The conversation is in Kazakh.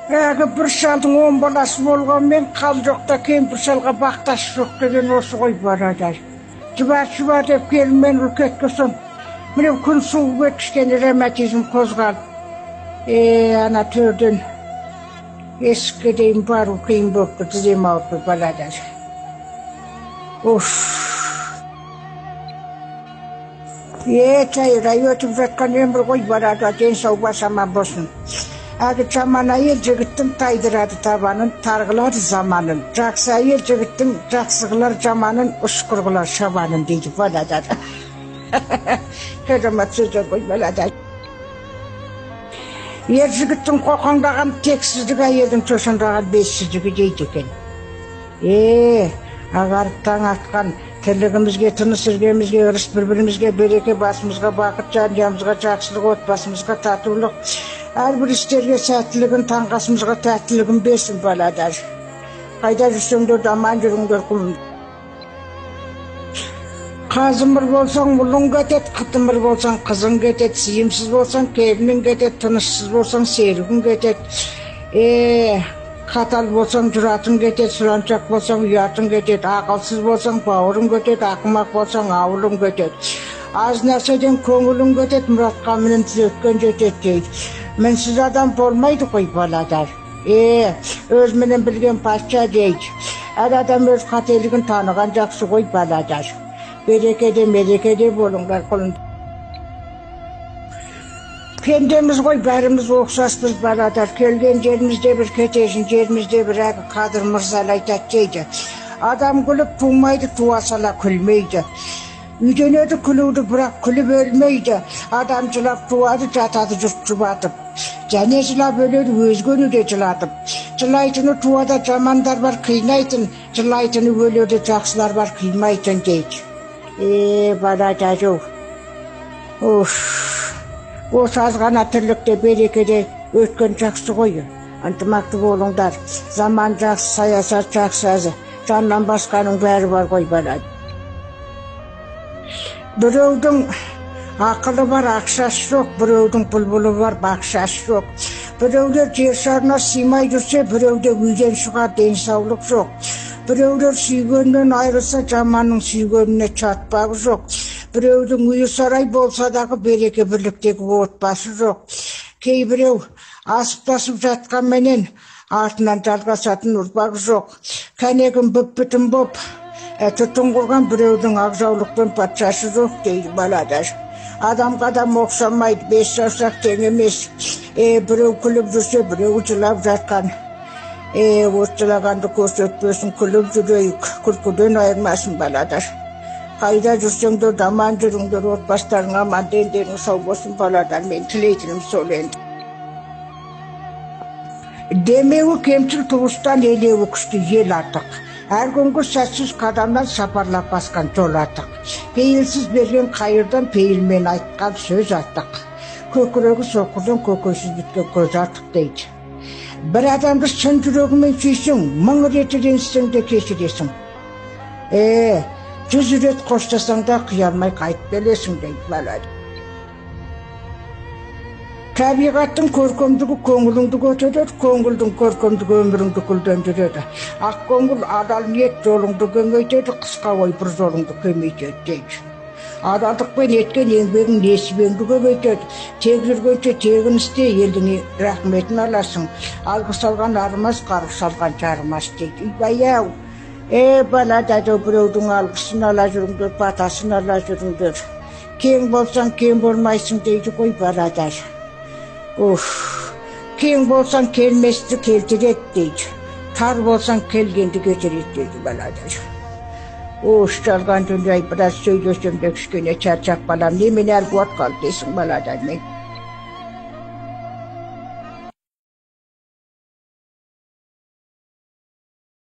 Bir şalдың 10 balası болғанмен қал жоқта кемпір шалға бақтасы жоқ деген осы ғой барадар. Жұбар деп келінмен үлкет көрсем, міне күн суы кішкене ревматизм қозғалып. Ана төрден есікке дейін бару қиын болып кетті, тізем ауырып барадар. Жайрай өтіп жатқан өмір ғой барадар, денсау бас аман болсын. Әгі жаман әйел жігіттің тайдырады табанын, тарғылар заманын. Жақсы әйел жігіттің жақсығылар жаманын, ұшқырғылар шабанын дейді баладар. Керемет сөздер ғой баладар. Ер жігіттің қоқаңдаған тексіздігі, әйелдің шошаңдаған бессіздігі дейді екен. Ағарып таң атқан тірлігімізге, тыныс іргемізге, ырыс бір-бірімізге, береке басымызға, бақыт жанұямызға, жақсылық отбасымызға, татулық, әрбір істерге сәттілігін, таңғасымызға тәттілігін берсін баладар. Қайда жүрсеңдер аман жүріңдер құлын. Қазымыр болсаң ұлың кетет, қытымыр болсаң қызың кетет, сиымсыз болсаң келінің кетет, тыныссыз болсаң серігің кетет. Қатал болсаң жүратың кетет, сұраншақ болсаң ұятың кетет, ақылсыз болсаң бауырың кетет, ақымақ болсаң ауылың кетет. Аз нәрседен көңілің кетет, мұратқа мінін түзеткен жетет дейді. Мінсіз адам болмайды ғой баладар. Өз мінін білген патша дейді. Әр адам өз қателігін таныған жақсы ғой баладар. Берекеде, мерекеде болыңдар құлын. Пендеміз ғой, бәріміз оқсаспыз баладар. Келген жерімізде бір кетесін, жерімізде бір әгі қадыр мырзал айтады дейді. Адам күліп тумайды, туа сала күлмейді. Үйденеді күлуді, бірақ күліп өлмейді. Адам жылап туады, жатады жұрт жұбатып. Және жылап өледі, өзгені де жылатып. Жылайтыны туада жамандар бар, қинайтын. Жылайтыны өледі, жақсылар бар, қимайтын дейді. Баладар ау. Осы азғана тірлікте берекеде өткен жақсы ғой. Ынтымақты болыңдар. Заман жақсы, саясат жақсы, жаннан басқаның бәрі бар ғой баладар. Біреудің ақылы бар, ақшасы жоқ, біреудің бұлбұлы бар, бақшасы жоқ. Біреулер жер шарына сыймай жүрсе, біреуде үйден шығар денсаулық жоқ. Біреулер сүйгеннен айырылса, жаманның сүйгеніне чатпағы жоқ. Біреудің үйі сарай болса дағы береке бірліктегі отбасы жоқ. Кейбіреу асып-тасып жатқанменен артынан жалғасатын ұрпағы жоқ. Кәнегін бүп-бүтін боп, түтін құрған біреудің ақжаулықпен патшасы жоқ дейді баладар. Адамға адам оқшамайды, бес саусақ тең емес. Біреу күліп жүрсе, біреу жылап жатқан. Осы жылағанды көрсетпесін, күліп жүрейік, күлкіден айырмасын баладар. Қайда жүрсеңдер аман жүріңдер, отбастарың аман, дендерің сау болсын баладар, мен тілейтінім сол енді. Демеуі кемшіл туыстан елеуі күшті ел артық. Әр күнгі сәтсіз қадамнан сапарлап басқан жол артық. Пейілсіз берген қайырдан пейілмен айтқан сөз артық. Көкірегі соқырдан көкөйсіз біткен көз артық дейді. Бір адамды шын жүрегімен сүйсең, мың рет ренжісең де кешіресің. 100 рет қоштасаң да қиялмай қайтып келесің дейді баладар. Табиғаттың көркемдігі көңіліңді көтереді, көңілдің көркемдігі өміріңді гүлдендіреді. Ақ көңіл адал ниет жолыңды кеңейтеді, қысқа ой бір жолыңды кемейтеді дейді. Адалдықпен еткен еңбегің несібеңді көбейтеді. Тек жүргенше тегін істе, елдің рахметін аласың. Алғыс алған арымас, қарғыс алған жарымас дейді. Баяу. Баладар, біреудің алғысын ала жүріңдер, батасын ала жүріңдер. Кең болсаң, кең болмайсың дейді ғой баладар. Кең болсаң, келместі келтіреді дейді. Тар болсаң, келгенді кетіреді дейді баладар. Жалған дүние біраз сөйлесем де кішкене чарчап қалам. Немен әлгі от қалды дейсің баладар мен.